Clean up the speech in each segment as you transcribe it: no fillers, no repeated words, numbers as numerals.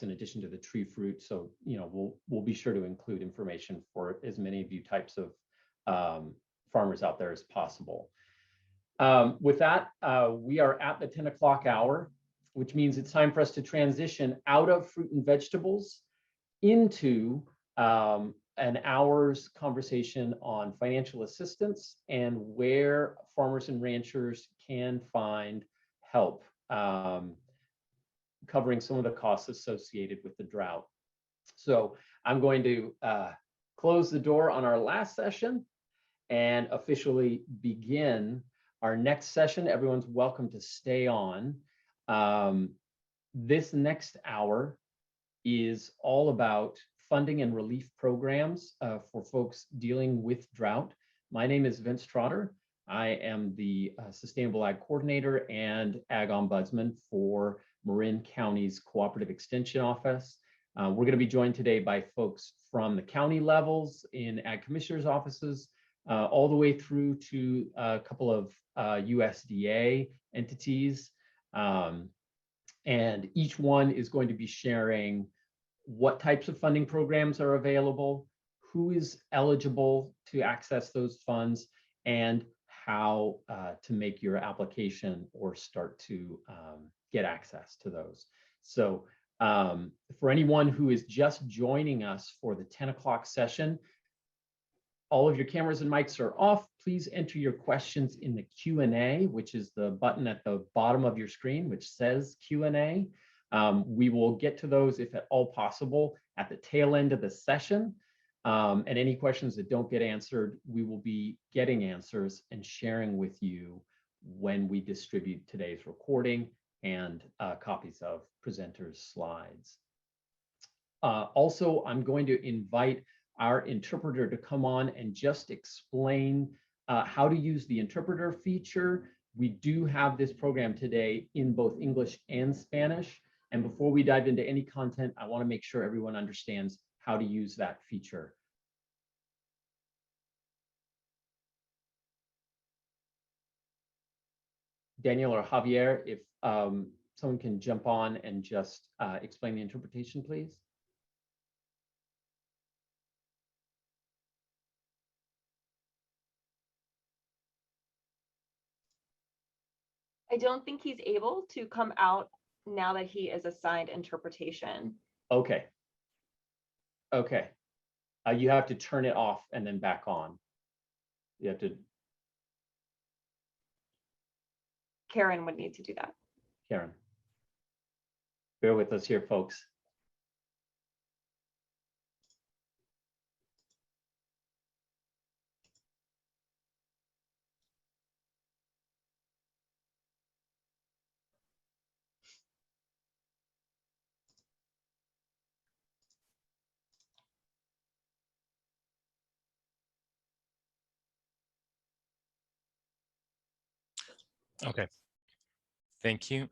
in addition to the tree fruit. So, we'll be sure to include information for as many of you types of farmers out there as possible. With that, we are at the 10 o'clock hour, which means it's time for us to transition out of fruit and vegetables into an hour's conversation on financial assistance and where farmers and ranchers can find help, covering some of the costs associated with the drought. So I'm going to close the door on our last session and officially begin our next session. Everyone's welcome to stay on. This next hour is all about funding and relief programs for folks dealing with drought. My name is Vince Trotter. I am the Sustainable Ag Coordinator and Ag Ombudsman for Marin County's Cooperative Extension Office. We're going to be joined today by folks from the county levels in Ag Commissioners' offices, all the way through to a couple of USDA entities. And each one is going to be sharing what types of funding programs are available, who is eligible to access those funds, and how to make your application or start to get access to those. So for anyone who is just joining us for the 10 o'clock session, all of your cameras and mics are off. Please enter your questions in the Q&A, which is the button at the bottom of your screen, which says Q&A. We will get to those, if at all possible, at the tail end of the session. And any questions that don't get answered, we will be getting answers and sharing with you when we distribute today's recording and copies of presenters' slides. Also, I'm going to invite our interpreter to come on and just explain how to use the interpreter feature. We do have this program today in both English and Spanish. And before we dive into any content, I want to make sure everyone understands how to use that feature. Daniel or Javier, if someone can jump on and just explain the interpretation, please. I don't think he's able to come out now that he is assigned interpretation. Okay. Okay. You have to turn it off and then back on. You have to. Karen would need to do that. Karen. Bear with us here, folks. Okay, thank you.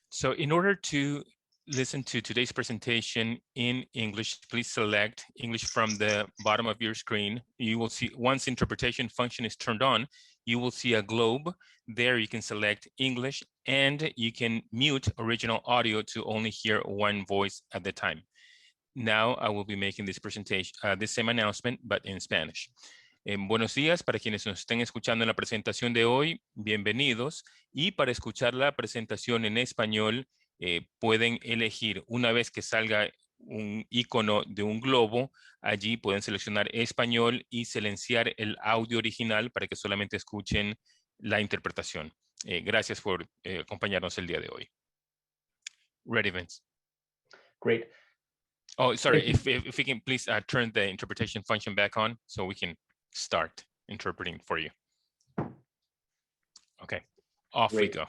So in order to listen to today's presentation in English, please select English from the bottom of your screen. You will see, once interpretation function is turned on, you will see a globe. There you can select English and you can mute original audio to only hear one voice at the time. Now I will be making this presentation, this same announcement, but in Spanish. Buenos días para quienes nos estén escuchando en la presentación de hoy, bienvenidos. Y para escuchar la presentación en español, pueden elegir, una vez que salga un icono de un globo, allí pueden seleccionar español y silenciar el audio original para que solamente escuchen la interpretación. Gracias por acompañarnos el día de hoy. Ready, Vince? Great. Oh, sorry, if we can please turn the interpretation function back on so we can start interpreting for you. Okay, off Great. we go.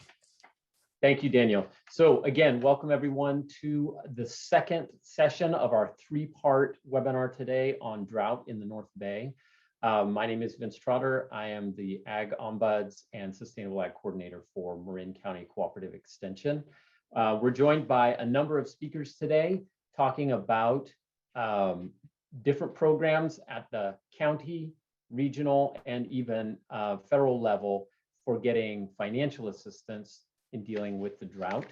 Thank you, Daniel. So again, welcome everyone to the second session of our three-part webinar today on drought in the North Bay. My name is Vince Trotter. I am the Ag Ombuds and Sustainable Ag Coordinator for Marin County Cooperative Extension. We're joined by a number of speakers today talking about different programs at the county, regional, and even federal level for getting financial assistance in dealing with the drought.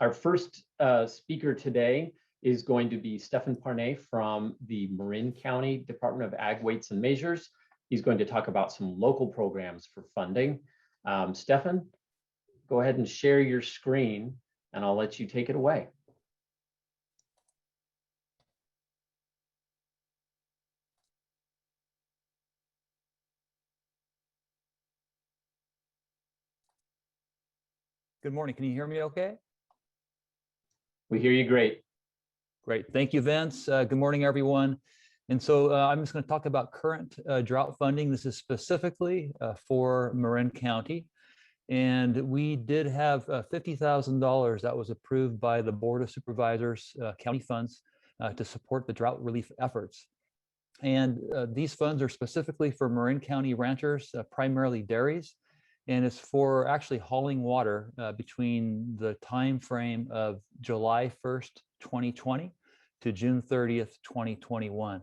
Our first speaker today is going to be Stefan Parnay from the Marin County Department of Ag Weights and Measures. He's going to talk about some local programs for funding. Stefan, go ahead and share your screen and I'll let you take it away. Good morning. Can you hear me okay? We hear you great. Great. Thank you, Vince. Good morning, everyone. And so I'm just going to talk about current drought funding. This is specifically for Marin County. And we did have $50,000 that was approved by the Board of Supervisors, county funds, to support the drought relief efforts. And these funds are specifically for Marin County ranchers, primarily dairies. And it's for actually hauling water between the time frame of July 1st, 2020 to June 30th, 2021.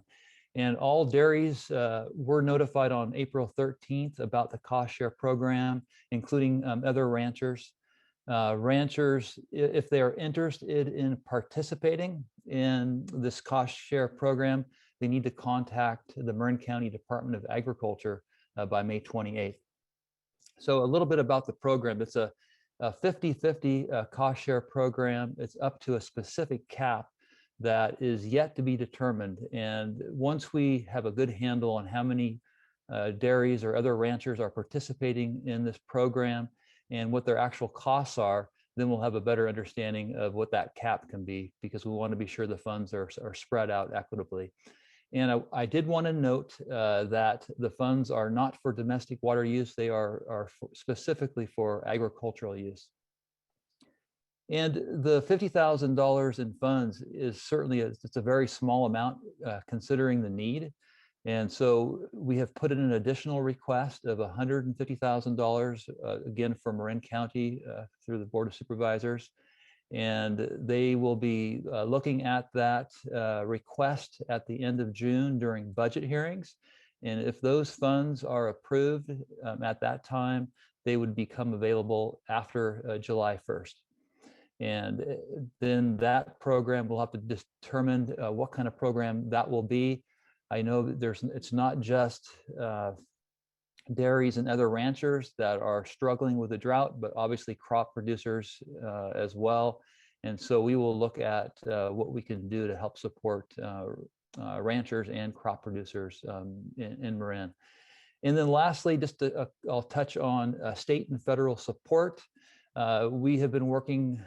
And all dairies were notified on April 13th about the cost share program, including other ranchers. Ranchers, if they are interested in participating in this cost share program, they need to contact the Marin County Department of Agriculture by May 28th. So a little bit about the program. It's a 50-50 cost share program. It's up to a specific cap that is yet to be determined. And once we have a good handle on how many dairies or other ranchers are participating in this program and what their actual costs are, then we'll have a better understanding of what that cap can be, because we want to be sure the funds are spread out equitably. And I did want to note that the funds are not for domestic water use. They are specifically for agricultural use. And the $50,000 in funds is certainly, it's a very small amount considering the need. And so we have put in an additional request of $150,000, again, for Marin County through the Board of Supervisors. And they will be looking at that request at the end of June during budget hearings. And if those funds are approved at that time, they would become available after July 1st. And then that program will have to determine what kind of program that will be. I know that it's not just dairies and other ranchers that are struggling with the drought, but obviously crop producers as well. And so we will look at what we can do to help support ranchers and crop producers in Marin. And then lastly, I'll touch on state and federal support. We have been working,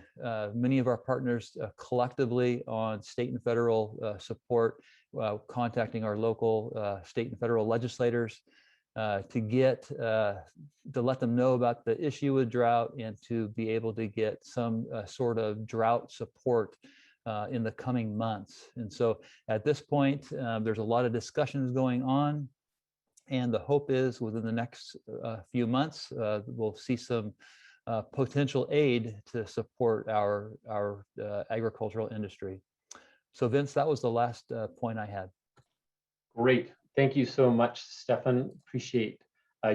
many of our partners collectively, on state and federal support, contacting our local state and federal legislators to let them know about the issue with drought and to be able to get some sort of drought support in the coming months. And so at this point, there's a lot of discussions going on, and the hope is within the next few months, we'll see some potential aid to support our agricultural industry. So Vince, that was the last point I had. Great. Thank you so much, Stefan. Appreciate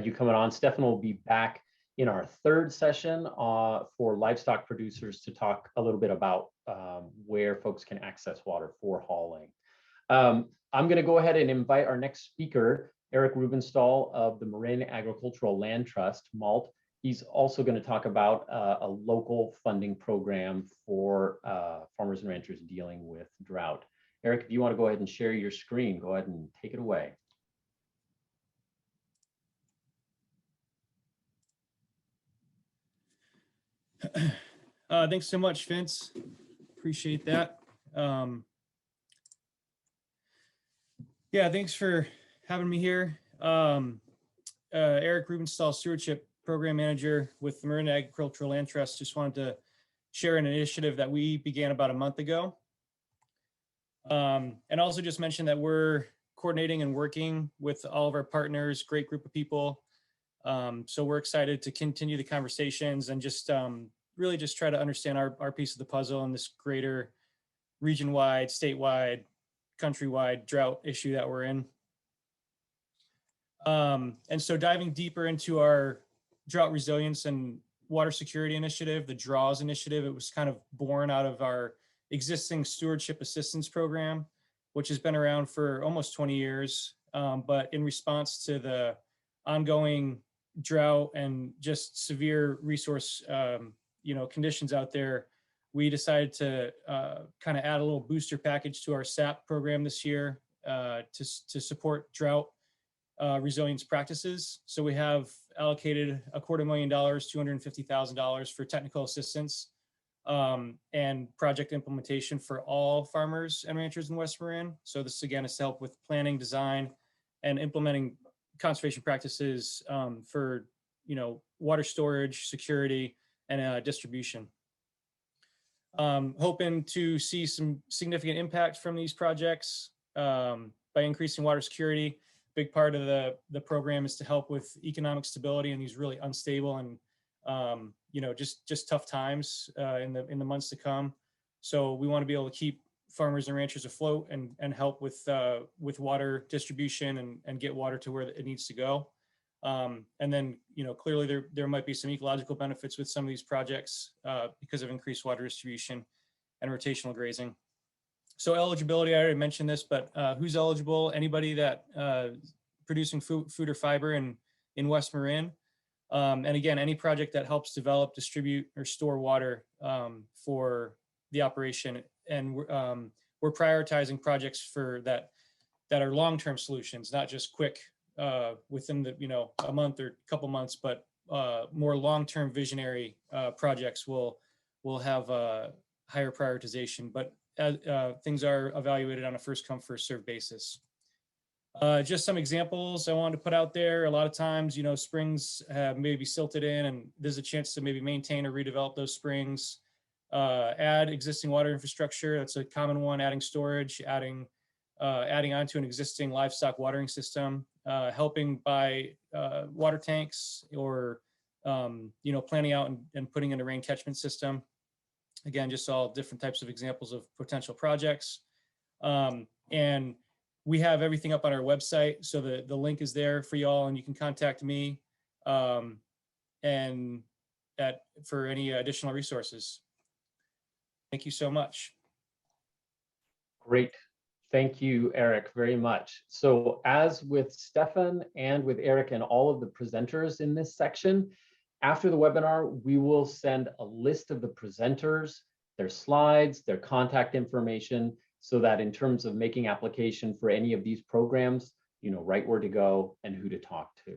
you coming on. Stefan will be back in our third session for livestock producers to talk a little bit about where folks can access water for hauling. I'm going to go ahead and invite our next speaker, Eric Rubenstahl of the Marin Agricultural Land Trust, MALT. He's also going to talk about a local funding program for farmers and ranchers dealing with drought. Eric, if you want to go ahead and share your screen, go ahead and take it away. Thanks so much, Vince. Appreciate that. Yeah, thanks for having me here. Eric Rubenstahl, Stewardship Program Manager with the Marin Agricultural Land Trust. Just wanted to share an initiative that we began about a month ago. And also just mention that we're coordinating and working with all of our partners, great group of people. So we're excited to continue the conversations and just really just try to understand our piece of the puzzle in this greater region-wide, statewide, countrywide drought issue that we're in. And so diving deeper into our drought resilience and water security initiative, the DRAWS initiative. It was kind of born out of our existing stewardship assistance program, which has been around for almost 20 years. But in response to the ongoing drought and just severe resource, conditions out there, we decided to kind of add a little booster package to our SAP program this year to support drought resilience practices. So we have allocated $250,000, $250,000 for technical assistance and project implementation for all farmers and ranchers in West Marin. So this again is to help with planning, design, and implementing conservation practices for water storage, security, and distribution. Hoping to see some significant impact from these projects by increasing water security. Big part of the program is to help with economic stability in these really unstable and just tough times in the months to come. So we want to be able to keep farmers and ranchers afloat and help with water distribution and get water to where it needs to go. And then, clearly there might be some ecological benefits with some of these projects because of increased water distribution and rotational grazing. So eligibility, I already mentioned this, but who's eligible? Anybody that producing food or fiber in West Marin. And again, any project that helps develop, distribute, or store water for the operation. And we're prioritizing projects for that are long-term solutions, not just quick within the a month or couple months, but more long-term visionary projects will have higher prioritization. But things are evaluated on a first come first served basis. Just some examples I wanted to put out there. A lot of times, springs have maybe silted in, and there's a chance to maybe maintain or redevelop those springs. Add existing water infrastructure. That's a common one. Adding storage, adding onto an existing livestock watering system. Helping by water tanks or planning out and putting in a rain catchment system. Again, just all different types of examples of potential projects. And we have everything up on our website. So the link is there for y'all, and you can contact me for any additional resources. Thank you so much. Great. Thank you, Eric, very much. So as with Stefan and with Eric and all of the presenters in this section, after the webinar, we will send a list of the presenters, their slides, their contact information, so that in terms of making application for any of these programs, right where to go and who to talk to.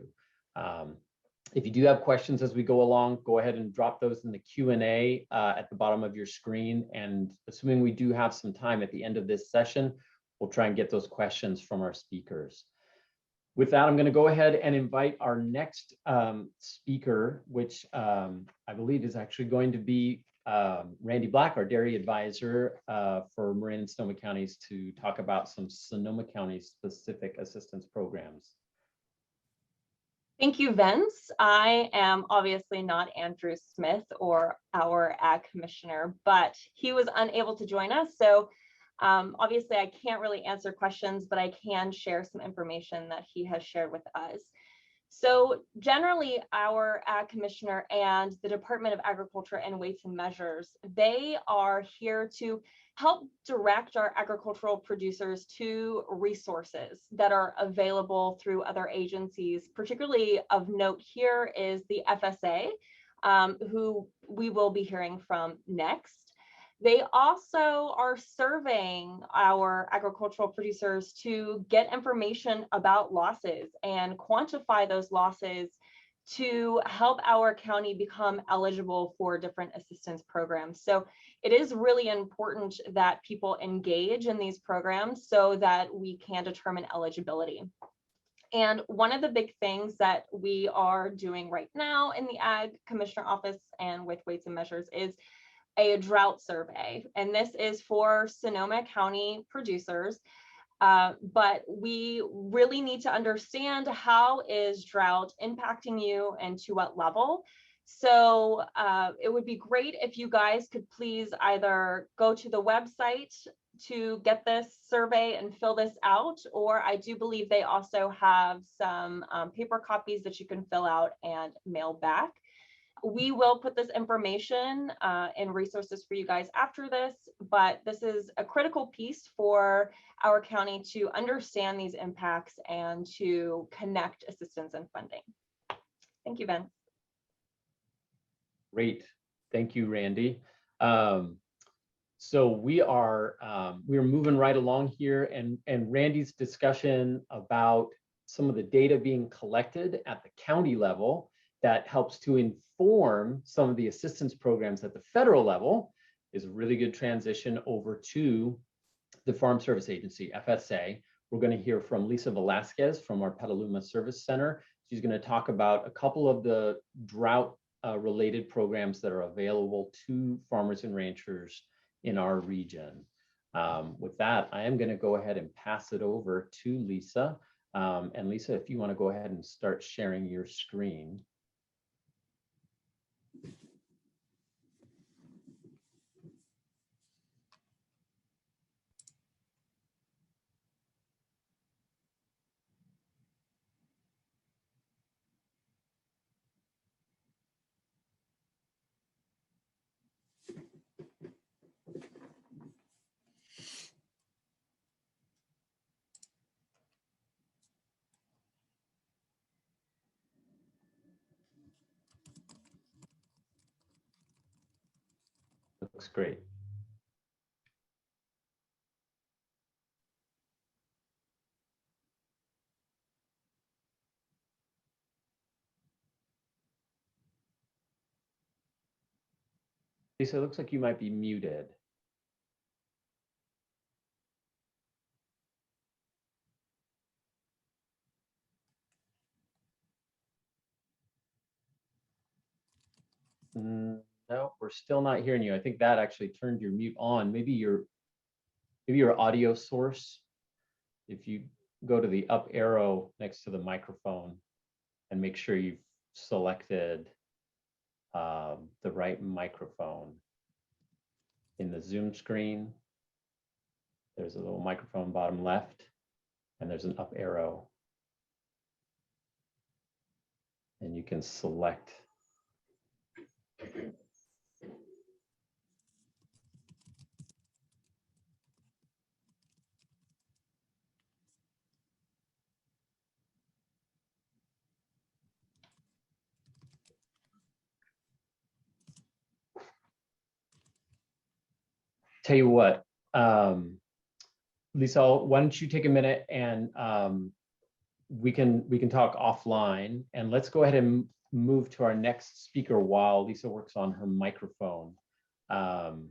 If you do have questions as we go along, go ahead and drop those in the Q&A at the bottom of your screen. And assuming we do have some time at the end of this session, we'll try and get those questions from our speakers. With that, I'm going to go ahead and invite our next speaker, which I believe is actually going to be Randi Black, our dairy advisor for Marin and Sonoma counties, to talk about some Sonoma County specific assistance programs. Thank you, Vince. I am obviously not Andrew Smith or our ag commissioner, but he was unable to join us. So obviously I can't really answer questions, but I can share some information that he has shared with us. So generally our ag commissioner and the Department of Agriculture and Weights and Measures, they are here to help direct our agricultural producers to resources that are available through other agencies. Particularly of note here is the FSA, who we will be hearing from next. They also are surveying our agricultural producers to get information about losses and quantify those losses to help our county become eligible for different assistance programs. So it is really important that people engage in these programs so that we can determine eligibility. And one of the big things that we are doing right now in the Ag Commissioner Office and with Weights and Measures is a drought survey. And this is for Sonoma County producers. But we really need to understand how is drought impacting you and to what level. So it would be great if you guys could please either go to the website to get this survey and fill this out, or I do believe they also have some paper copies that you can fill out and mail back. We will put this information in resources for you guys after this, but this is a critical piece for our county to understand these impacts and to connect assistance and funding. Thank you, Ben. Great. Thank you, Randy. So we're moving right along here, and Randy's discussion about some of the data being collected at the county level that helps to inform some of the assistance programs at the federal level is a really good transition over to the Farm Service Agency, FSA. We're going to hear from Lisa Velasquez from our Petaluma Service Center. She's going to talk about a couple of the drought related programs that are available to farmers and ranchers in our region. With that, I am going to go ahead and pass it over to Lisa. And Lisa, if you want to go ahead and start sharing your screen. Looks great. Lisa, it looks like you might be muted. No, we're still not hearing you. I think that actually turned your mute on. Maybe your audio source. If you go to the up arrow next to the microphone and make sure you've selected the right microphone. In the Zoom screen, there's a little microphone bottom left, and there's an up arrow. And you can select. Tell you what, Lisa, why don't you take a minute and we can talk offline, and let's go ahead and move to our next speaker while Lisa works on her microphone. I'm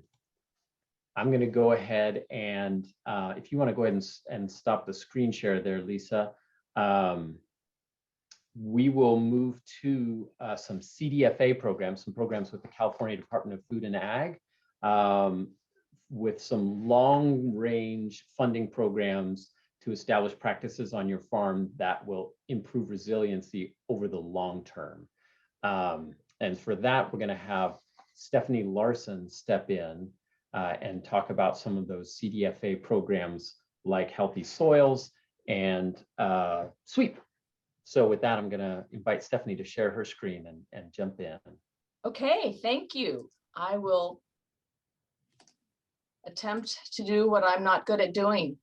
going to go ahead and if you want to go ahead and stop the screen share there, Lisa, we will move to some CDFA programs, some programs with the California Department of Food and Ag, with some long-range funding programs to establish practices on your farm that will improve resiliency over the long term. And for that, we're going to have Stephanie Larson step in and talk about some of those CDFA programs like Healthy Soils and Sweep. So with that, I'm going to invite Stephanie to share her screen and jump in. Okay, thank you. I will attempt to do what I'm not good at doing.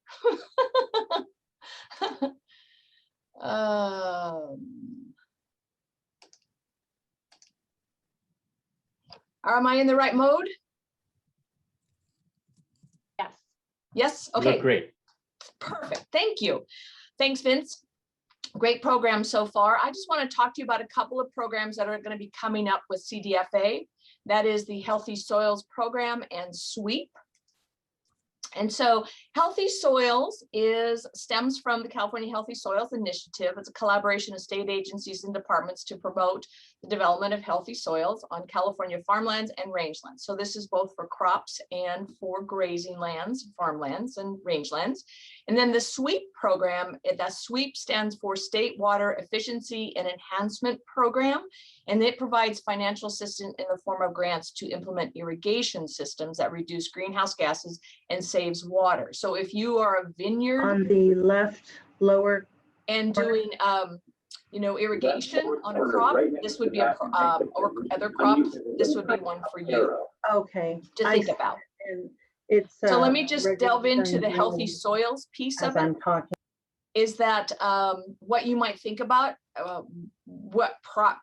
Am I in the right mode? Yes. Yes, You okay. look great. Perfect, thank you. Thanks, Vince. Great program so far. I just want to talk to you about a couple of programs that are going to be coming up with CDFA. That is the Healthy Soils program and Sweep. And so Healthy Soils stems from the California Healthy Soils Initiative. It's a collaboration of state agencies and departments to promote the development of healthy soils on California farmlands and rangelands. So this is both for crops and for grazing lands, farmlands and rangelands. And then the SWEEP program, that SWEEP stands for State Water Efficiency and Enhancement Program. And it provides financial assistance in the form of grants to implement irrigation systems that reduce greenhouse gases and saves water. So if you are a vineyard on the left lower and doing you know, irrigation on a crop, this would be a, or other crops, this would be one for you Okay. to think about. And it's, So let me just delve into the registering healthy zones soils piece as of it. I'm talking. Is that what you might think about, what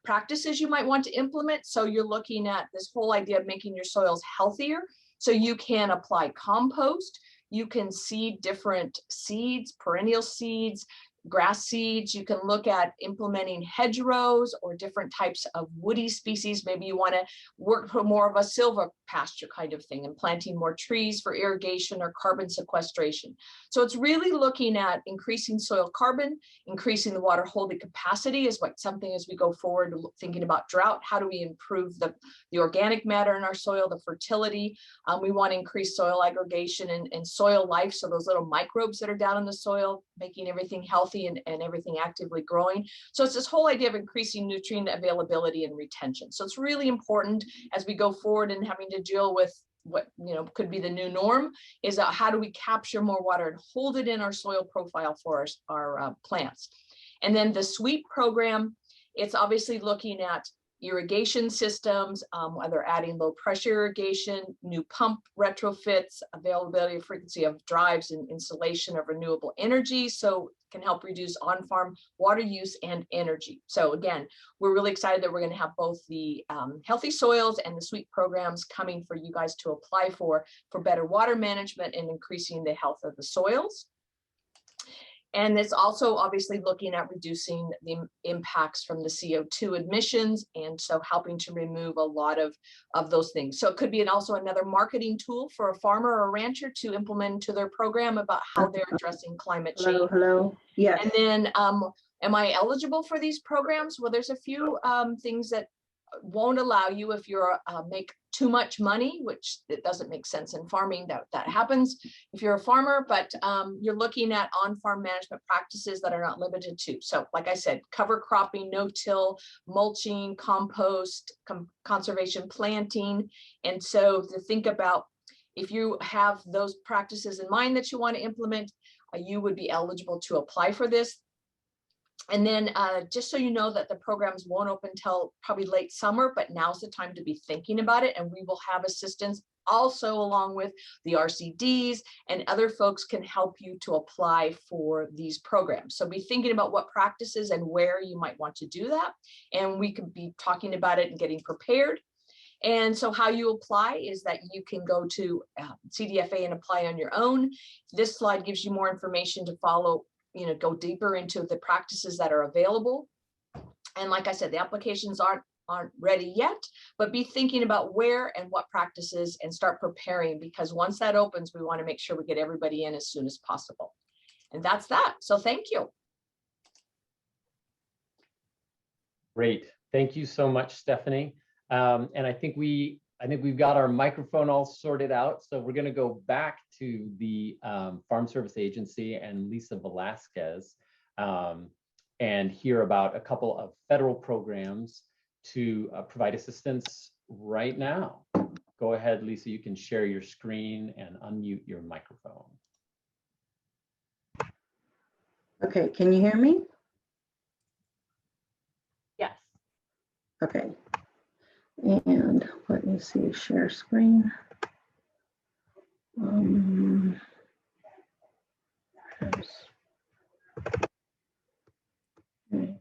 practices you might want to implement. So you're looking at this whole idea of making your soils healthier. So you can apply compost, you can seed different seeds, perennial seeds, grass seeds. You can look at implementing hedgerows or different types of woody species. Maybe you want to work for more of a silver pasture kind of thing and planting more trees for irrigation or carbon sequestration. So it's really looking at increasing soil carbon, increasing the water holding capacity is what something as we go forward thinking about drought. How do we improve the organic matter in our soil, the fertility? We want to increase soil aggregation and soil life. So those little microbes that are down in the soil, making everything healthy and everything actively growing. So it's this whole idea of increasing nutrient availability and retention. So it's really important as we go forward and having to deal with what, you know, could be the new norm, is how do we capture more water and hold it in our soil profile for our plants. And then the SWEEP program, it's obviously looking at irrigation systems, whether adding low pressure irrigation, new pump retrofits, availability of frequency of drives and installation of renewable energy. So it can help reduce on-farm water use and energy. So again, we're really excited that we're going to have both the healthy soils and the SWEEP programs coming for you guys to apply for better water management and increasing the health of the soils. And it's also obviously looking at reducing the impacts from the CO2 emissions, and so helping to remove a lot of those things. So it could be also another marketing tool for a farmer or a rancher to implement into their program about how they're addressing climate change. Hello. Yes. And then, am I eligible for these programs? Well, there's a few things that won't allow you if you're make too much money, which it doesn't make sense in farming, that happens if you're a farmer, but you're looking at on-farm management practices that are not limited to. So like I said, cover cropping, no-till, mulching, compost, conservation planting. And so to think about, if you have those practices in mind that you want to implement, you would be eligible to apply for this. And then just so you know that the programs won't open till probably late summer, but now's the time to be thinking about it. And we will have assistance also along with the RCDs, and other folks can help you to apply for these programs. So be thinking about what practices and where you might want to do that. And we could be talking about it and getting prepared. And so how you apply is that you can go to CDFA and apply on your own. This slide gives you more information to follow, you know, go deeper into the practices that are available. And like I said, the applications aren't ready yet, but be thinking about where and what practices and start preparing, because once that opens, we want to make sure we get everybody in as soon as possible. And that's that. So thank you. Great. Thank you so much, Stephanie. And I think we've got our microphone all sorted out. So we're going to go back to the Farm Service Agency and Lisa Velasquez and hear about a couple of federal programs to provide assistance right now. Go ahead, Lisa, you can share your screen and unmute your microphone. Okay, can you hear me? Yes. Okay. And let me see, share screen. Okay.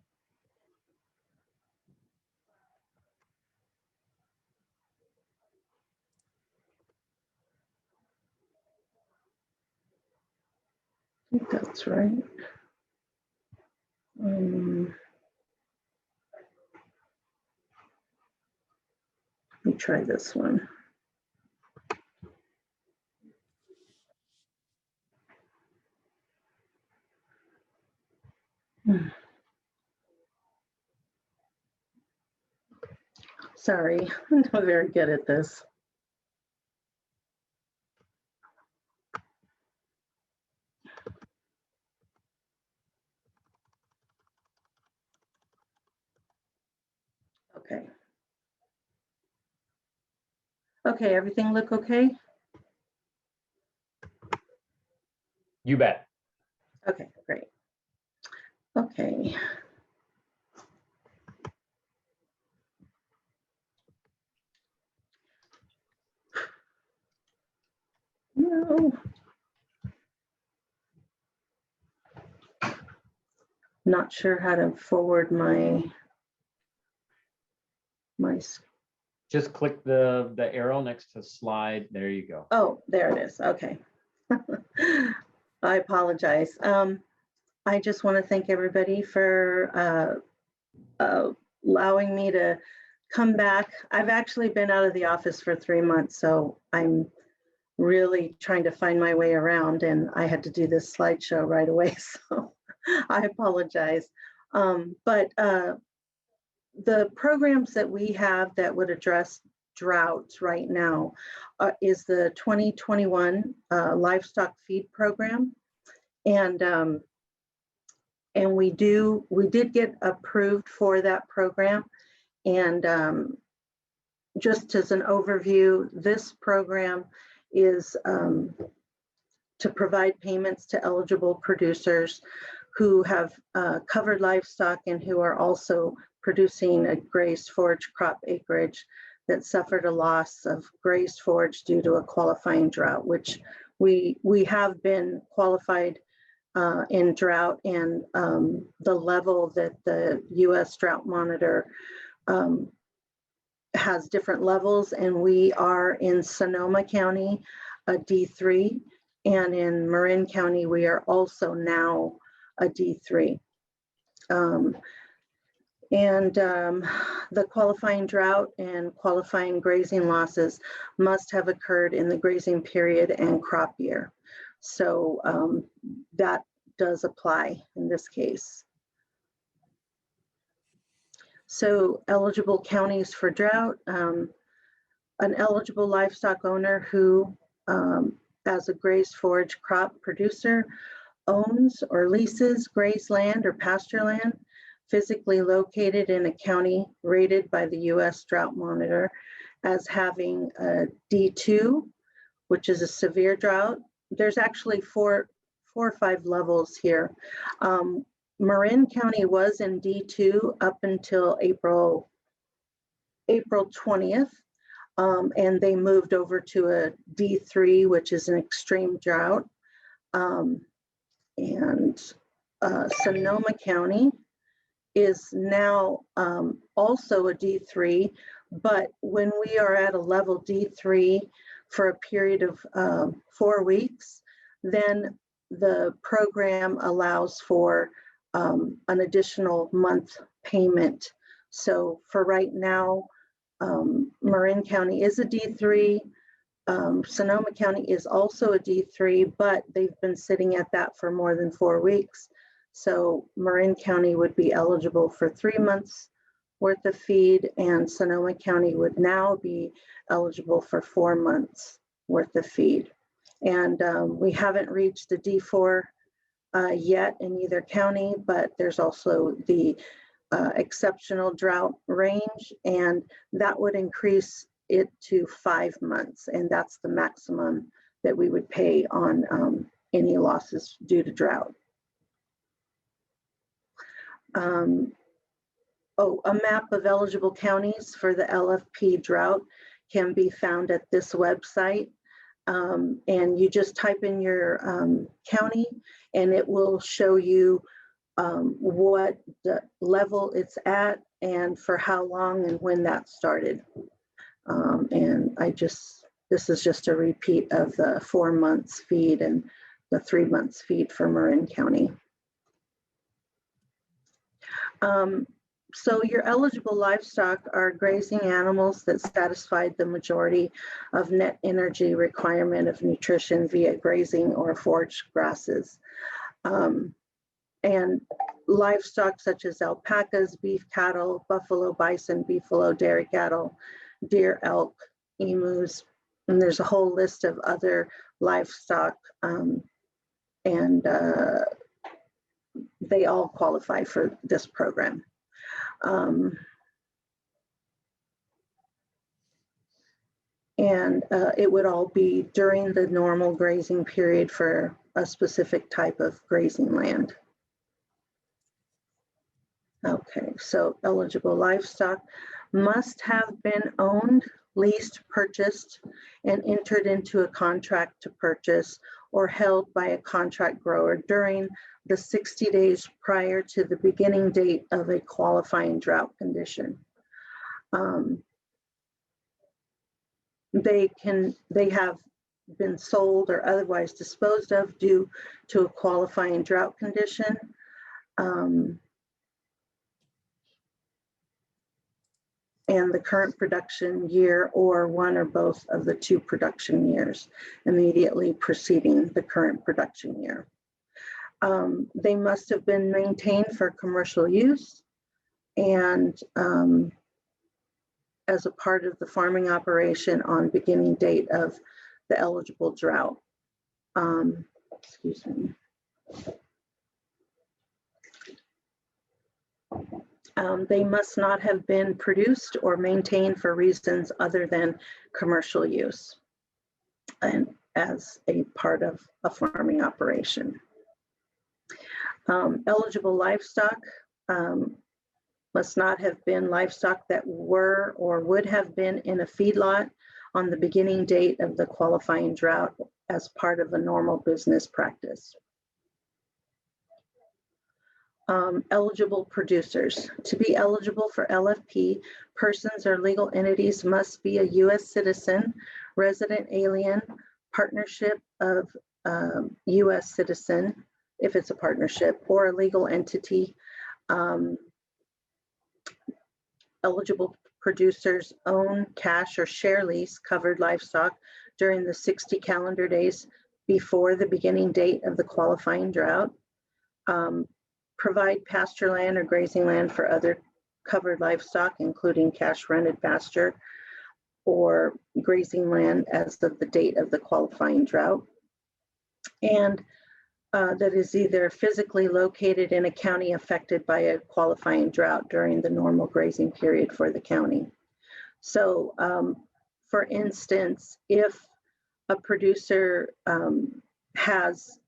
I think that's right. Let me try this one. Sorry, I'm not very good at this. Okay. Okay, everything look okay? You bet. Okay, great. Okay. No. Not sure how to forward my Just click the arrow next to slide. There you go. oh, there it is. Okay. I apologize. I just want to thank everybody for allowing me to come back. I've actually been out of the office for 3 months, so I'm really trying to find my way around, and I had to do this slideshow right away, so I apologize. But the programs that we have that would address droughts right now is the 2021 livestock feed program, and we did get approved for that program. And just as an overview, this program is to provide payments to eligible producers who have covered livestock and who are also producing a grazed forage crop acreage that suffered a loss of grazed forage due to a qualifying drought, which we have been qualified in drought, and the level that the U.S. Drought Monitor has different levels, and we are in Sonoma County, a D3, and in Marin County, we are also now a D3. The qualifying drought and qualifying grazing losses must have occurred in the grazing period and crop year. So that does apply in this case. So eligible counties for drought, an eligible livestock owner who, as a grazed forage crop producer, owns or leases grazed land or pasture land physically located in a county rated by the U.S. Drought Monitor as having a D2, which is a severe drought. There's actually four or five levels here. Marin County was in D2 up until April 20th, and they moved over to a D3, which is an extreme drought. Sonoma County is now also a D3, but when we are at a level D3 for a period of 4 weeks, then the program allows for an additional month payment. So for right now, Marin County is a D3. Sonoma County is also a D3, but they've been sitting at that for more than 4 weeks. So Marin County would be eligible for 3 months worth of feed, and Sonoma County would now be eligible for 4 months worth of feed. And we haven't reached the D4 yet in either county, but there's also the exceptional drought range, and that would increase it to 5 months, and that's the maximum that we would pay on any losses due to drought. A map of eligible counties for the LFP drought can be found at this website, and you just type in your county and it will show you what the level it's at and for how long and when that started. And this is just a repeat of the 4 months feed and the 3 months feed for Marin County. So your eligible livestock are grazing animals that satisfied the majority of net energy requirement of nutrition via grazing or forage grasses. And livestock such as alpacas, beef cattle, buffalo, bison, beefalo, dairy cattle, deer, elk, emus, and there's a whole list of other livestock, and they all qualify for this program. It would all be during the normal grazing period for a specific type of grazing land. Okay, so eligible livestock must have been owned, leased, purchased, and entered into a contract to purchase or held by a contract grower during the 60 days prior to the beginning date of a qualifying drought condition. They have been sold or otherwise disposed of due to a qualifying drought condition. And the current production year or one or both of the 2 production years immediately preceding the current production year. They must have been maintained for commercial use and as a part of the farming operation on beginning date of the eligible drought. Excuse me. They must not have been produced or maintained for reasons other than commercial use and as a part of a farming operation. Eligible livestock must not have been livestock that were or would have been in a feedlot on the beginning date of the qualifying drought as part of a normal business practice. Eligible producers. To be eligible for LFP, persons or legal entities must be a U.S. citizen, resident alien, partnership of U.S. citizen, if it's a partnership, or a legal entity. Eligible producers own, cash, or share lease covered livestock during the 60 calendar days before the beginning date of the qualifying drought. Provide pasture land or grazing land for other covered livestock, including cash rented pasture or grazing land as of the date of the qualifying drought. And that is either physically located in a county affected by a qualifying drought during the normal grazing period for the county. So, for instance, if a producer has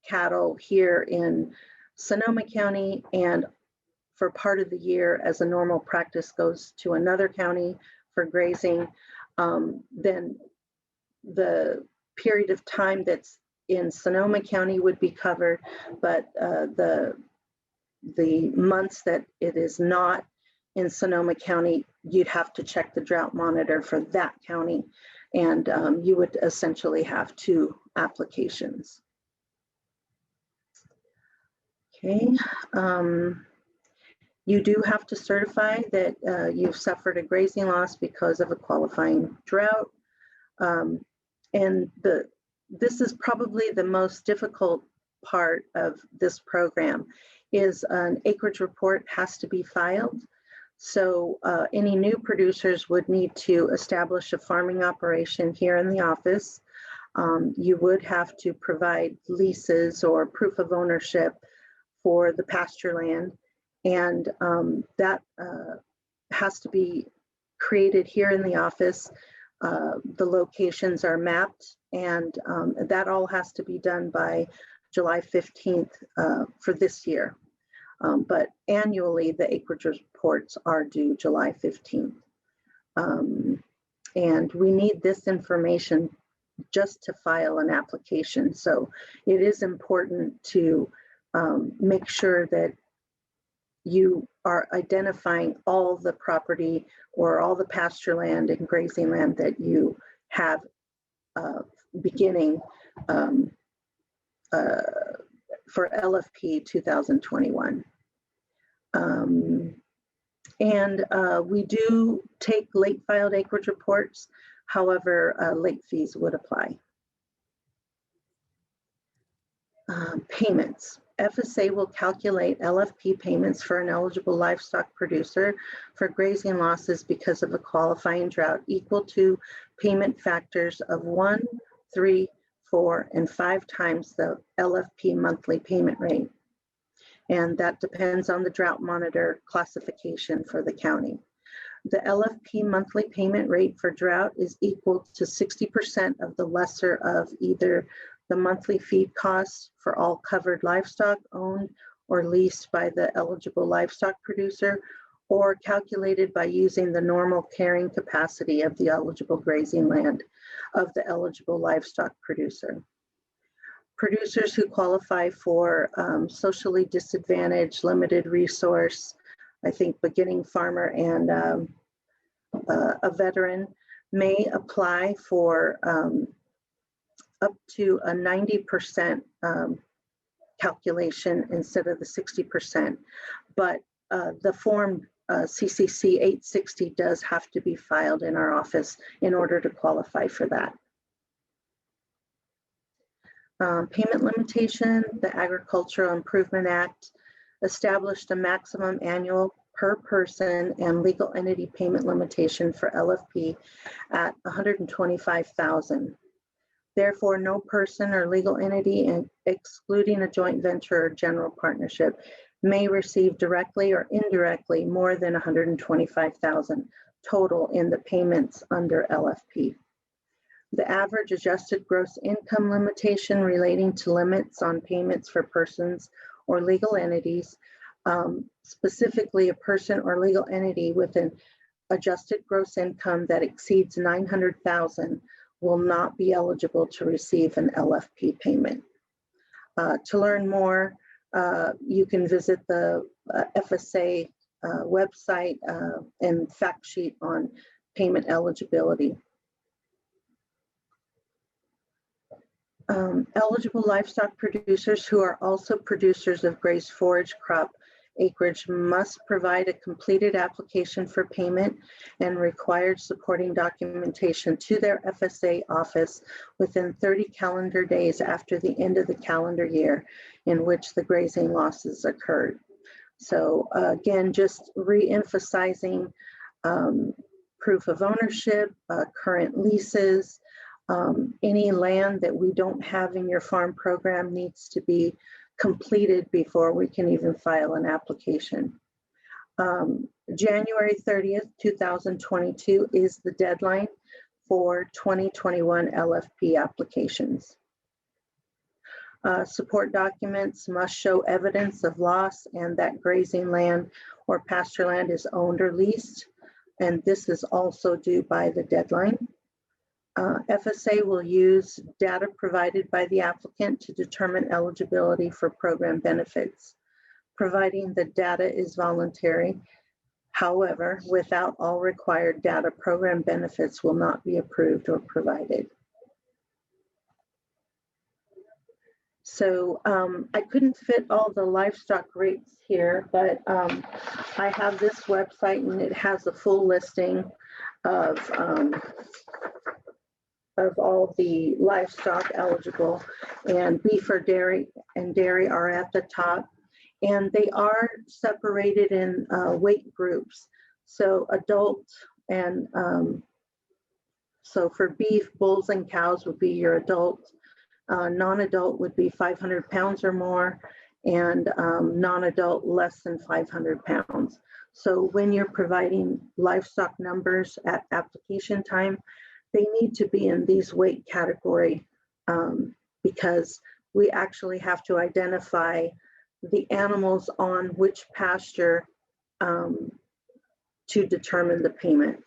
cattle here in Sonoma County and for part of the year as a normal practice goes to another county for grazing, then the period of time that's in Sonoma County would be covered, but the months that it is not in Sonoma County, you'd have to check the drought monitor for that county, and you would essentially have 2 applications. Okay, you do have to certify that you've suffered a grazing loss because of a qualifying drought, and this is probably the most difficult part of this program is an acreage report has to be filed. So any new producers would need to establish a farming operation here in the office. You would have to provide leases or proof of ownership for the pasture land, and that has to be created here in the office. The locations are mapped, and that all has to be done by July 15th for this year. But annually, the acreage reports are due July 15th. And we need this information just to file an application. So it is important to make sure that you are identifying all the property or all the pasture land and grazing land that you have beginning for LFP 2021. And we do take late filed acreage reports. However, late fees would apply. Payments. FSA will calculate LFP payments for an eligible livestock producer for grazing losses because of a qualifying drought equal to payment factors of 1, 3, 4, and 5 times the LFP monthly payment rate. And that depends on the drought monitor classification for the county. The LFP monthly payment rate for drought is equal to 60% of the lesser of either the monthly feed costs for all covered livestock owned or leased by the eligible livestock producer, or calculated by using the normal carrying capacity of the eligible grazing land of the eligible livestock producer. Producers who qualify for socially disadvantaged, limited resource, I think beginning farmer and a veteran, may apply for up to a 90% calculation instead of the 60%. But the form CCC 860 does have to be filed in our office in order to qualify for that. Payment limitation, the Agricultural Improvement Act established a maximum annual per person and legal entity payment limitation for LFP at $125,000. Therefore, no person or legal entity, excluding a joint venture or general partnership, may receive directly or indirectly more than $125,000 total in the payments under LFP. The average adjusted gross income limitation relating to limits on payments for persons or legal entities, specifically a person or legal entity with an adjusted gross income that exceeds $900,000 will not be eligible to receive an LFP payment. To learn more, you can visit the FSA website and fact sheet on payment eligibility. Eligible livestock producers who are also producers of grazed forage crop acreage must provide a completed application for payment and required supporting documentation to their FSA office within 30 calendar days after the end of the calendar year in which the grazing losses occurred. So again, just re-emphasizing proof of ownership, current leases, any land that we don't have in your farm program needs to be completed before we can even file an application. January 30th, 2022 is the deadline for 2021 LFP applications. Support documents must show evidence of loss and that grazing land or pasture land is owned or leased, and this is also due by the deadline. FSA will use data provided by the applicant to determine eligibility for program benefits, providing the data is voluntary. However, without all required data, program benefits will not be approved or provided. So I couldn't fit all the livestock rates here, but I have this website and it has a full listing of all the livestock eligible, and beef or dairy and dairy are at the top, and they are separated in weight groups. So adult and so for beef, bulls and cows would be your adult. Non-adult would be 500 pounds or more, and non-adult less than 500 pounds. So when you're providing livestock numbers at application time, they need to be in these weight category because we actually have to identify the animals on which pasture to determine the payment.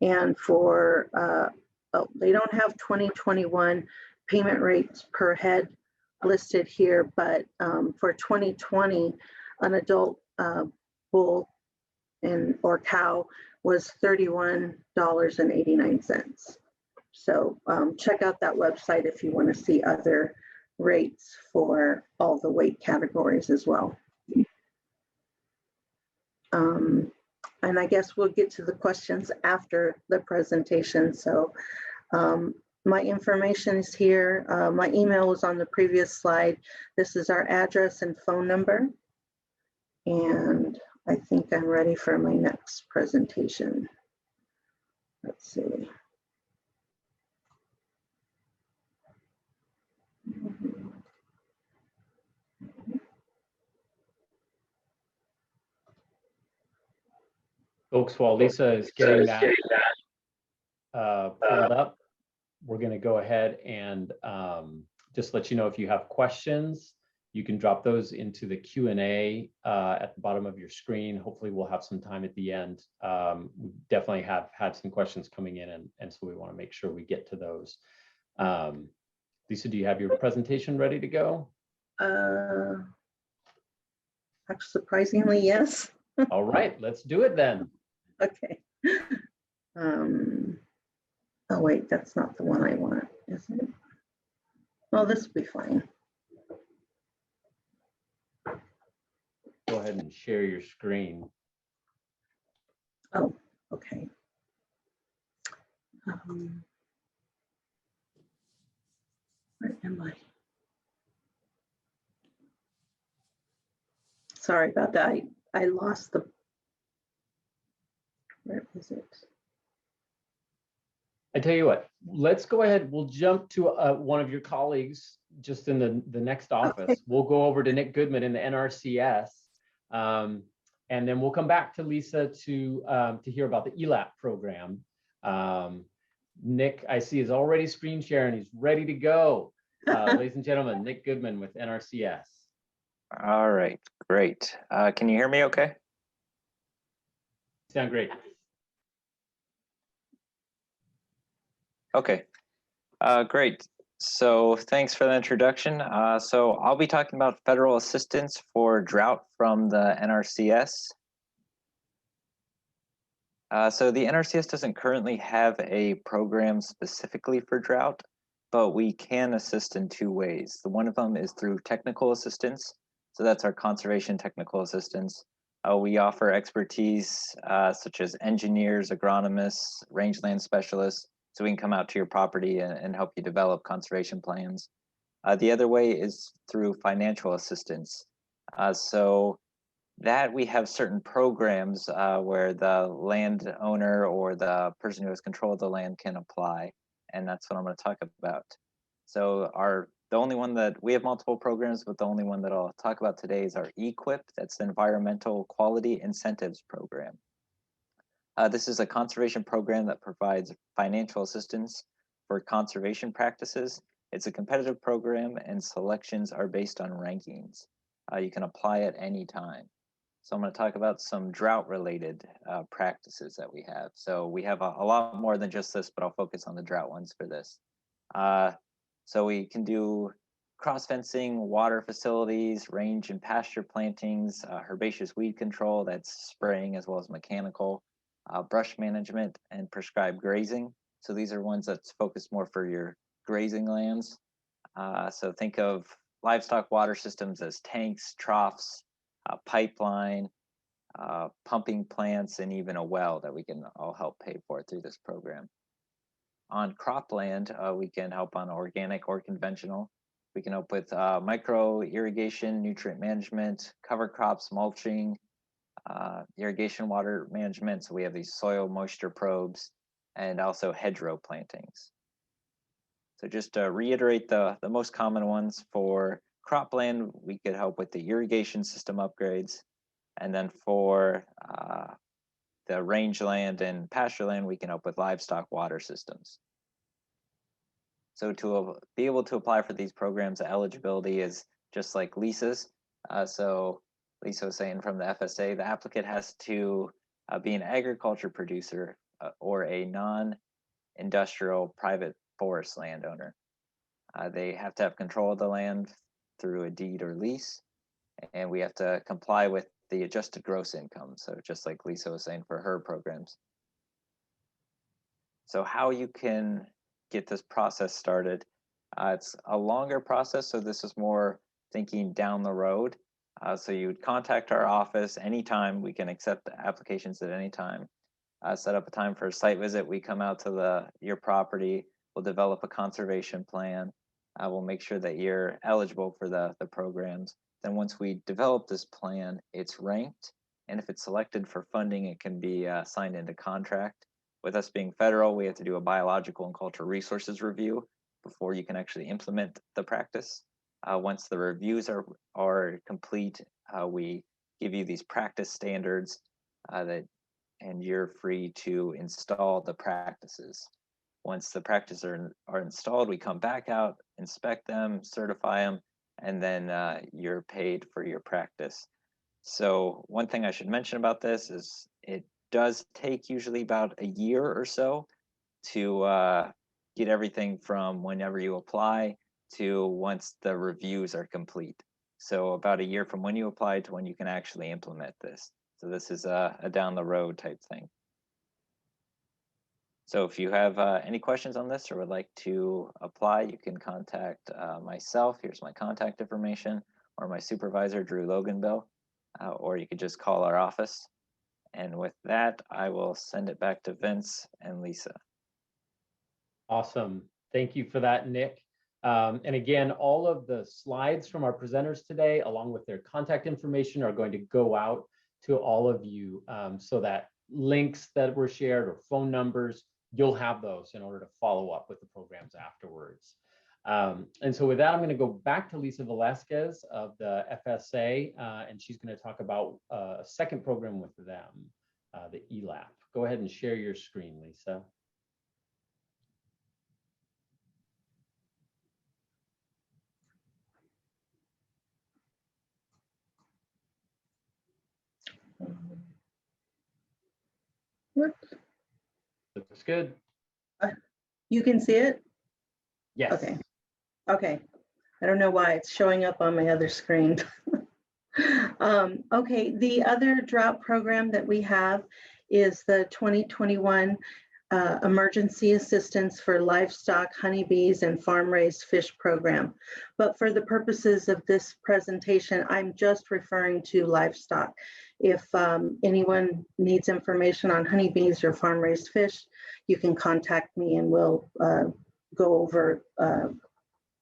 And for, they don't have 2021 payment rates per head listed here, but for 2020, an adult bull or cow was $31.89. So check out that website if you want to see other rates for all the weight categories as well. And I guess we'll get to the questions after the presentation. So my information is here. My email was on the previous slide. This is our address and phone number. And I think I'm ready for my next presentation. Let's see. Folks, while Lisa is getting that pulled up, we're going to go ahead and just let you know if you have questions, You can drop those into the Q&A at the bottom of your screen. Hopefully we'll have some time at the end. We definitely have had some questions coming in, and so we want to make sure we get to those. Lisa, do you have your presentation ready to go? Actually, surprisingly, yes. All right, let's do it then. Okay. Oh wait, that's not the one I want, is it? Well, this will be fine. Go ahead and share your screen. Oh, okay. Where am I? Sorry about that. I lost the, where is it? I tell you what, let's go ahead. We'll jump to one of your colleagues just in the next office. Okay. We'll go over to Nick Goodman in the NRCS. And then we'll come back to Lisa to hear about the ELAP program. Nick, I see, is already screen sharing. He's ready to go. Ladies and gentlemen, Nick Goodman with NRCS. All right, great. Can you hear me okay? Sound great. Okay, great. So thanks for the introduction. So I'll be talking about federal assistance for drought from the NRCS. So the NRCS doesn't currently have a program specifically for drought, but we can assist in two ways. The one of them is through technical assistance. So that's our conservation technical assistance. We offer expertise such as engineers, agronomists, rangeland specialists, so we can come out to your property and help you develop conservation plans. The other way is through financial assistance. So that we have certain programs where the landowner or the person who has control of the land can apply, and that's what I'm going to talk about. So the only one that we have multiple programs, but the only one that I'll talk about today is our EQIP. That's the Environmental Quality Incentives Program. This is a conservation program that provides financial assistance for conservation practices. It's a competitive program and selections are based on rankings. You can apply at any time. So I'm going to talk about some drought related practices that we have. So we have a lot more than just this, but I'll focus on the drought ones for this. So we can do cross fencing, water facilities, range and pasture plantings, herbaceous weed control, that's spraying as well as mechanical, brush management, and prescribed grazing. So these are ones that's focused more for your grazing lands. So think of livestock water systems as tanks, troughs, pipeline, pumping plants, and even a well that we can all help pay for through this program. On cropland, we can help on organic or conventional. We can help with micro irrigation, nutrient management, cover crops, mulching, irrigation water management. So we have these soil moisture probes and also hedgerow plantings. So just to reiterate the most common ones for cropland, we could help with the irrigation system upgrades. And then for the rangeland and pastureland, we can help with livestock water systems. So to be able to apply for these programs, the eligibility is just like leases. So Lisa was saying from the FSA, the applicant has to be an agriculture producer or a non-industrial private forest landowner. They have to have control of the land through a deed or lease, and we have to comply with the adjusted gross income. So just like Lisa was saying for her programs. So how you can get this process started, it's a longer process. So this is more thinking down the road. So you would contact our office anytime. We can accept applications at any time. Set up a time for a site visit. We come out to your property. We'll develop a conservation plan. We'll make sure that you're eligible for the programs. Then once we develop this plan, it's ranked. And if it's selected for funding, it can be signed into contract. With us being federal, we have to do a biological and cultural resources review before you can actually implement the practice. Once the reviews are complete, we give you these practice standards and you're free to install the practices. Once the practices are installed, we come back out, inspect them, certify them, and then you're paid for your practice. So one thing I should mention about this is it does take usually about a year or so to get everything from whenever you apply to once the reviews are complete. So about a year from when you apply to when you can actually implement this. So this is a down the road type thing. So if you have any questions on this or would like to apply, you can contact myself. Here's my contact information, or my supervisor, Drew Loganbill, or you could just call our office. And with that, I will send it back to Vince and Lisa. Awesome. Thank you for that, Nick. And again, all of the slides from our presenters today, along with their contact information, are going to go out to all of you, so that links that were shared or phone numbers, you'll have those in order to follow up with the programs afterwards. And so with that, I'm going to go back to Lisa Velasquez of the FSA, and she's going to talk about a second program with them, the ELAP. Go ahead and share your screen, Lisa. Looks good. You can see it? Yes. Okay. Okay. I don't know why it's showing up on my other screen. Okay, the other drought program that we have is the 2021 Emergency Assistance for Livestock, Honeybees, and Farm-Raised Fish Program. But for the purposes of this presentation, I'm just referring to livestock. If anyone needs information on honeybees or farm-raised fish, you can contact me and we'll go over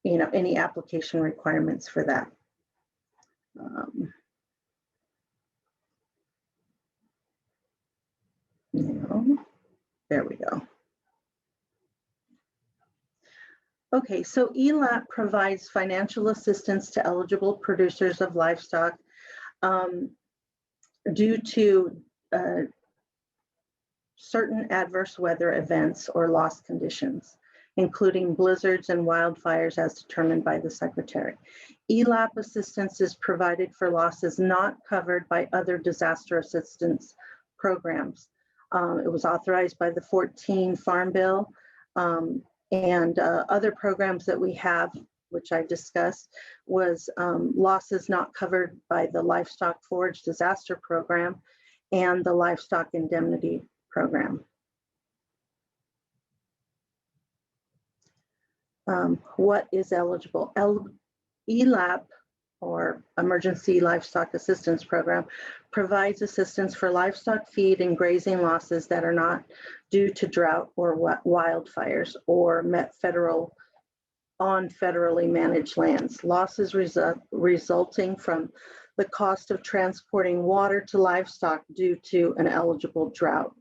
any application requirements for that. There we go. Okay, so ELAP provides financial assistance to eligible producers of livestock due to certain adverse weather events or loss conditions, including blizzards and wildfires as determined by the Secretary. ELAP assistance is provided for losses not covered by other disaster assistance programs. It was authorized by the 14 Farm Bill, and other programs that we have, which I discussed, was losses not covered by the Livestock Forage Disaster Program and the Livestock Indemnity Program. What is eligible? ELAP, or Emergency Livestock Assistance Program, provides assistance for livestock feed and grazing losses that are not due to drought or wildfires or on federally managed lands. Losses resulting from the cost of transporting water to livestock due to an eligible drought.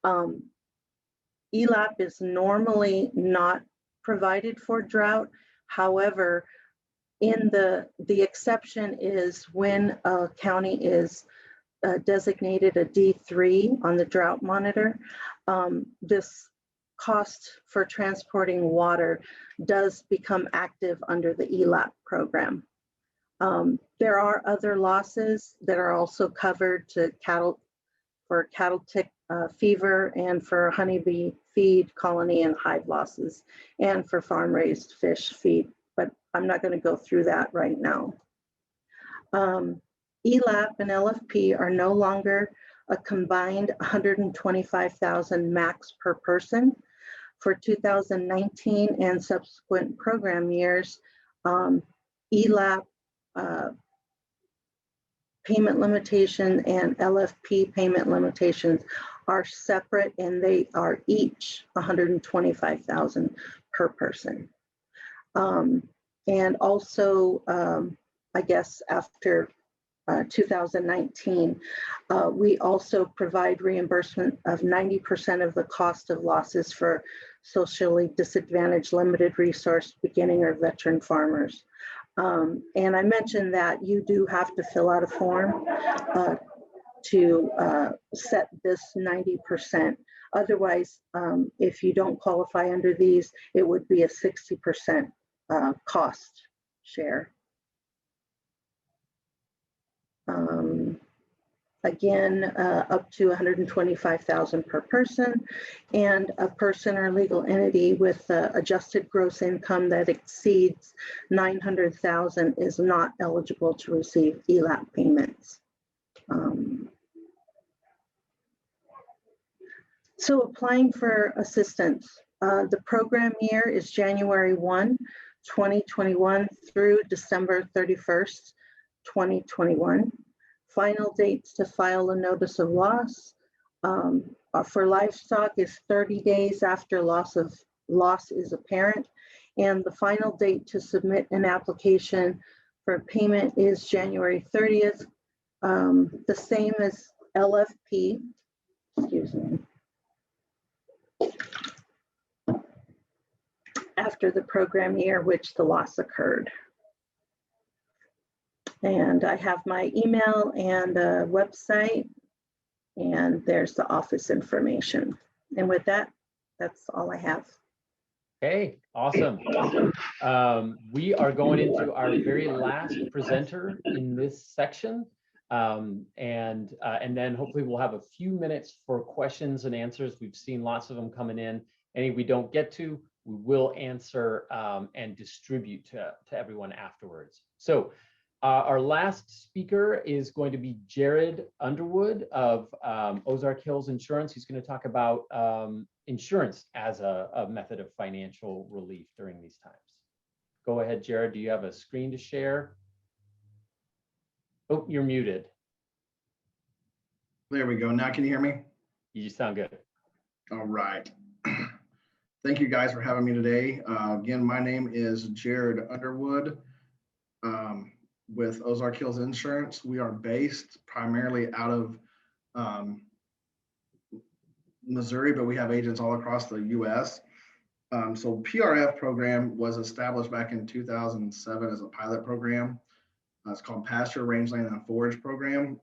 ELAP is normally not provided for drought. However, in the exception is when a county is designated a D3 on the drought monitor, this cost for transporting water does become active under the ELAP program. There are other losses that are also covered to cattle, for cattle tick fever, and for honeybee feed, colony, and hive losses, and for farm-raised fish feed. But I'm not going to go through that right now. ELAP and LFP are no longer a combined $125,000 max per person. For 2019 and subsequent program years, ELAP payment limitation and LFP payment limitations are separate, and they are each $125,000 per person. And also, I guess after 2019, we also provide reimbursement of 90% of the cost of losses for socially disadvantaged, limited resource, beginning or veteran farmers. And I mentioned that you do have to fill out a form to set this 90%. Otherwise, if you don't qualify under these, it would be a 60% cost share. Again, up to 125,000 per person, and a person or legal entity with adjusted gross income that exceeds 900,000 is not eligible to receive ELAP payments. So applying for assistance, the program year is January 1, 2021 through December 31st, 2021. Final dates to file a notice of loss for livestock is 30 days after loss is apparent, and the final date to submit an application for payment is January 30th, the same as LFP, excuse me, after the program year which the loss occurred. And I have my email and a website, and there's the office information. And with that, that's all I have. Okay, awesome. We are going into our very last presenter in this section. And then hopefully we'll have a few minutes for questions and answers. We've seen lots of them coming in. Any we don't get to, we will answer and distribute to everyone afterwards. So our last speaker is going to be Jared Underwood of Ozark Hills Insurance. He's going to talk about insurance as a method of financial relief during these times. Go ahead, Jared. Do you have a screen to share? Oh, you're muted. There we go. Now can you hear me? You sound good. All right. Thank you guys for having me today. Again, my name is Jared Underwood with Ozark Hills Insurance. We are based primarily out of Missouri, but we have agents all across the US. So PRF program was established back in 2007 as a pilot program. It's called Pasture, Rangeland, and Forage Program.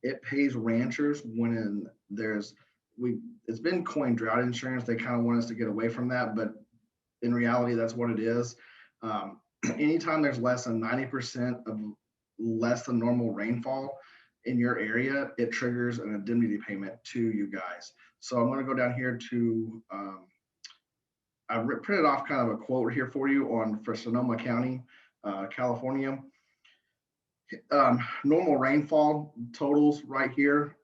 It pays ranchers when it's been coined drought insurance. They kind of want us to get away from that, but in reality, that's what it is. Anytime there's less than 90% of less than normal rainfall in your area, it triggers an indemnity payment to you guys. So I'm going to go down here to, I've printed off kind of a quote here for you for Sonoma County, California. Normal rainfall totals right here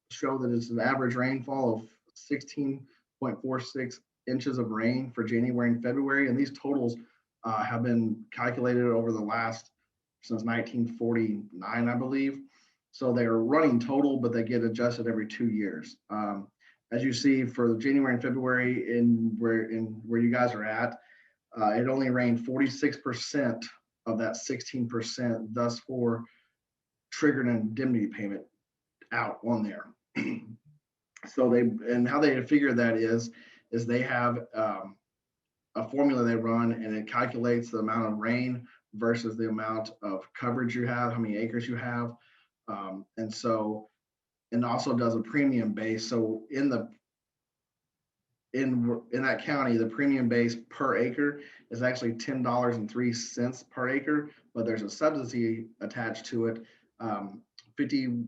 show that it's an average rainfall of 16.46 inches of rain for January and February. And these totals have been calculated over the since 1949, I believe. So they're running total, but they get adjusted every 2 years. As you see for January and February where you guys are at, it only rained 46% of that 16%, thus for triggered an indemnity payment out on there. So how they figure that is they have a formula they run, and it calculates the amount of rain versus the amount of coverage you have, how many acres you have. And also does a premium base. So in that county, the premium base per acre is actually $10.03 per acre, but there's a subsidy attached to it, 51%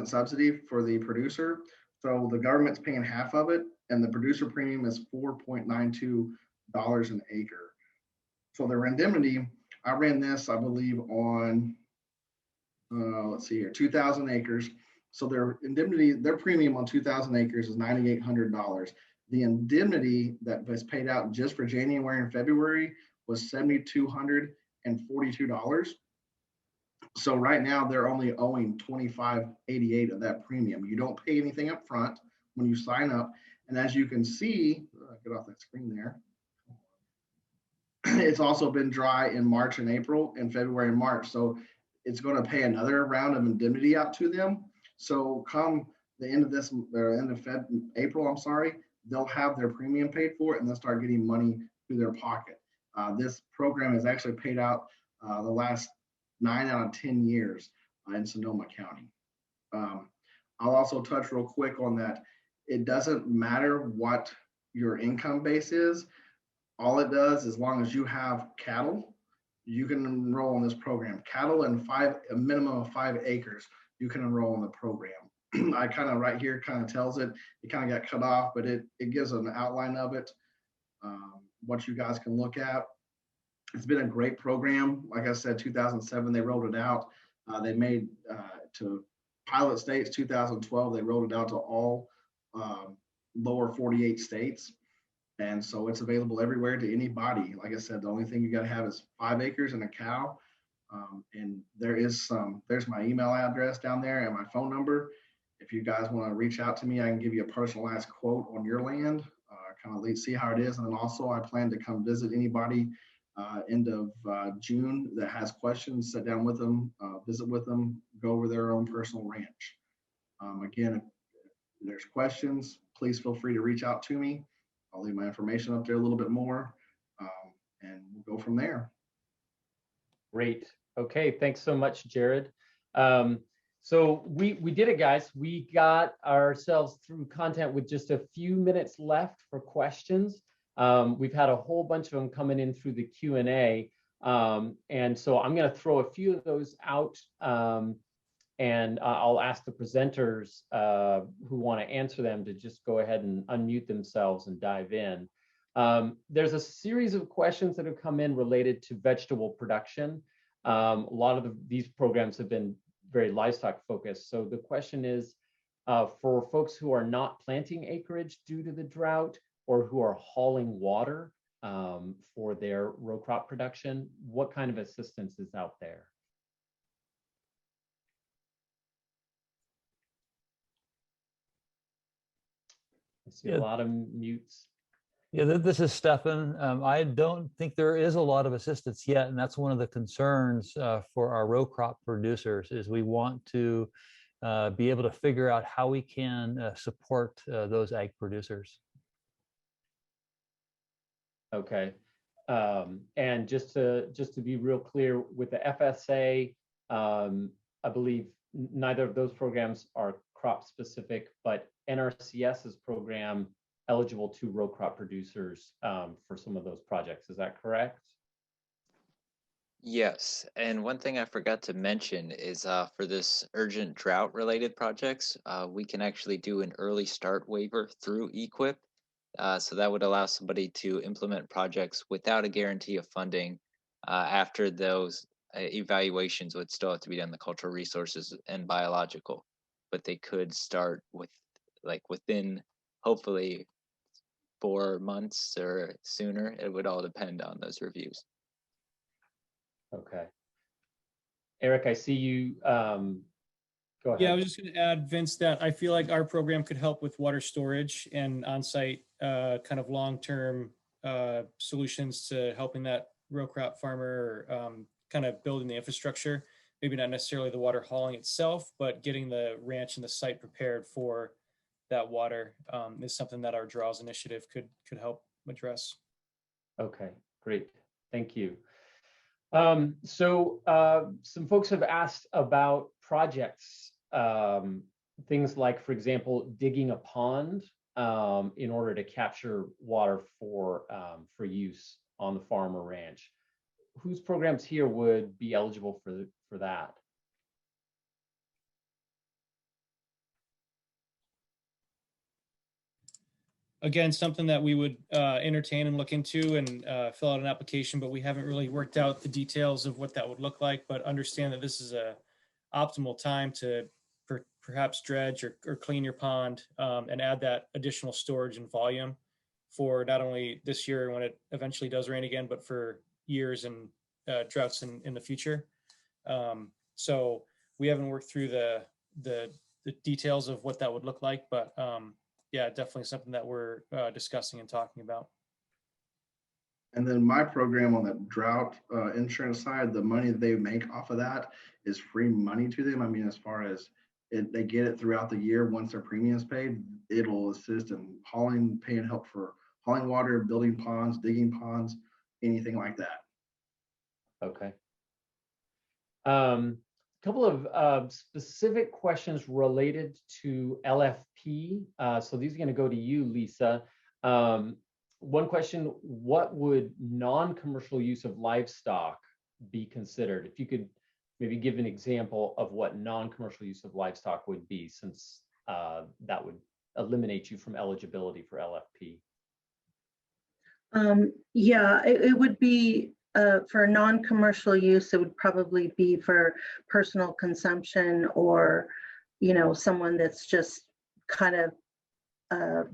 subsidy for the producer. So the government's paying half of it, and the producer premium is $4.92 an acre. So their indemnity, I ran this, I believe, on, let's see here, 2,000 acres. So their indemnity, their premium on 2,000 acres is $9,800. The indemnity that was paid out just for January and February was $7,242. So right now they're only owing $25.88 of that premium. You don't pay anything up front when you sign up. And as you can see, get off that screen there. It's also been dry in March and April, and February and March. So it's going to pay another round of indemnity out to them. So come the end of April, I'm sorry, they'll have their premium paid for it, and they'll start getting money through their pocket. This program has actually paid out the last 9 out of 10 years in Sonoma County. I'll also touch real quick on that. It doesn't matter what your income base is. All it does, as long as you have cattle, you can enroll in this program. Cattle and a minimum of 5 acres. you can enroll in the program. I kind of right here kind of tells it, it kind of got cut off, but it gives an outline of it, what you guys can look at. It's been a great program. Like I said, 2007, they rolled it out. They made to pilot states, 2012, they rolled it out to all lower 48 states. And so it's available everywhere to anybody. Like I said, the only thing you got to have is 5 acres and a cow. And there's my email address down there and my phone number. If you guys want to reach out to me, I can give you a personalized quote on your land, kind of see how it is. And then also I plan to come visit anybody end of June that has questions, sit down with them, visit with them, go over their own personal ranch. Again, if there's questions, please feel free to reach out to me. I'll leave my information up there a little bit more, and we'll go from there. Great. Okay, thanks so much, Jared. So we did it, guys. We got ourselves through content with just a few minutes left for questions. We've had a whole bunch of them coming in through the Q&A. And so I'm going to throw a few of those out, and I'll ask the presenters who want to answer them to just go ahead and unmute themselves and dive in. There's a series of questions that have come in related to vegetable production. A lot of these programs have been very livestock focused. So the question is, for folks who are not planting acreage due to the drought or who are hauling water for their row crop production, what kind of assistance is out there? I see a lot of mutes. Yeah, this is Stefan. I don't think there is a lot of assistance yet, and that's one of the concerns for our row crop producers is we want to be able to figure out how we can support those ag producers. Okay, and just to be real clear, with the FSA, I believe neither of those programs are crop specific, but NRCS's program eligible to row crop producers for some of those projects. Is that correct? Yes, and one thing I forgot to mention is for this urgent drought related projects, we can actually do an early start waiver through EQIP. So that would allow somebody to implement projects without a guarantee of funding after those evaluations would still have to be done, the cultural resources and biological, but they could start with within hopefully 4 months or sooner. It would all depend on those reviews. Okay. Eric, I see you. Go ahead. Yeah, I was just going to add, Vince, that I feel like our program could help with water storage and on-site kind of long-term solutions to helping that row crop farmer kind of building the infrastructure. Maybe not necessarily the water hauling itself, but getting the ranch and the site prepared for that water is something that our Draws initiative could help address. Okay, great. Thank you. Some folks have asked about projects, things like, for example, digging a pond in order to capture water for use on the farm or ranch. Whose programs here would be eligible for that? Again, something that we would entertain and look into and fill out an application, but we haven't really worked out the details of what that would look like, but understand that this is a optimal time to perhaps dredge or clean your pond and add that additional storage and volume for not only this year when it eventually does rain again, but for years and droughts in the future. So we haven't worked through the details of what that would look like, but yeah, definitely something that we're discussing and talking about. And then my program on the drought insurance side, the money they make off of that is free money to them. I mean, as far as they get it throughout the year, once their premiums paid, it'll assist in hauling, paying help for hauling water, building ponds, digging ponds, anything like that. Okay. Couple of specific questions related to LFP. So these are going to go to you, Lisa. One question, what would non-commercial use of livestock be considered? If you could maybe give an example of what non-commercial use of livestock would be, since that would eliminate you from eligibility for LFP. Yeah, it would be for non-commercial use. It would probably be for personal consumption, or, you know, someone that's just kind of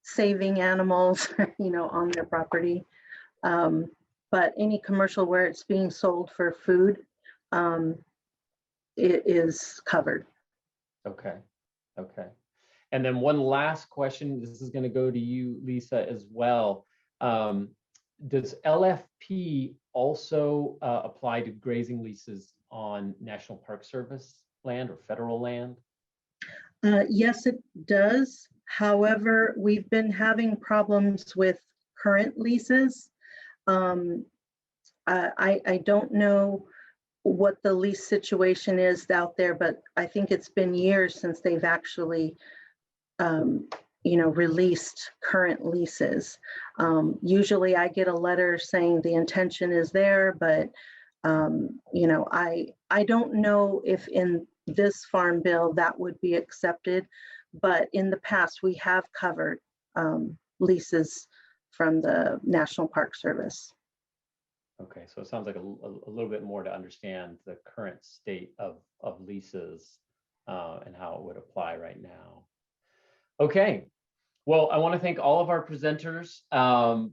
saving animals, you know, on their property. But any commercial where it's being sold for food, it is covered. Okay, okay. And then one last question, this is going to go to you, Lisa, as well. Does LFP also apply to grazing leases on National Park Service land or federal land? Yes, it does. However, we've been having problems with current leases. I don't know what the lease situation is out there, but I think it's been years since they've actually you know, released current leases. Usually I get a letter saying the intention is there, but you know, I don't know if in this farm bill that would be accepted, but in the past we have covered leases from the National Park Service. Okay, so it sounds like a little bit more to understand the current state of leases and how it would apply right now. Okay, well, I want to thank all of our presenters.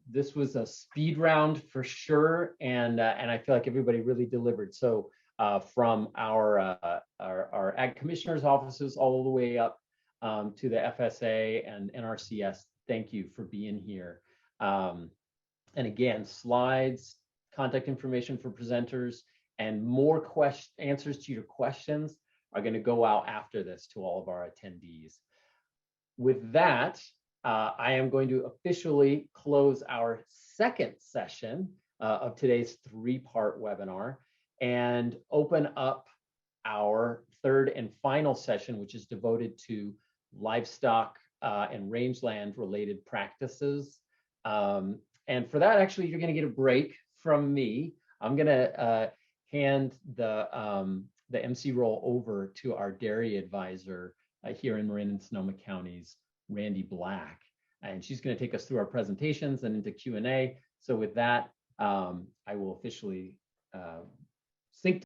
This was a speed round for sure, and I feel like everybody really delivered. So from our ag commissioners' offices all the way up to the FSA and NRCS, thank you for being here. And again, slides, contact information for presenters, and more answers to your questions are going to go out after this to all of our attendees. With that, I am going to officially close our second session of today's three-part webinar and open up our third and final session, which is devoted to livestock and rangeland related practices. And for that, actually, you're going to get a break from me. I'm going to hand the MC role over to our dairy advisor here in Marin and Sonoma counties, Randi Black, and she's going to take us through our presentations and into Q&A. So with that, I will officially sync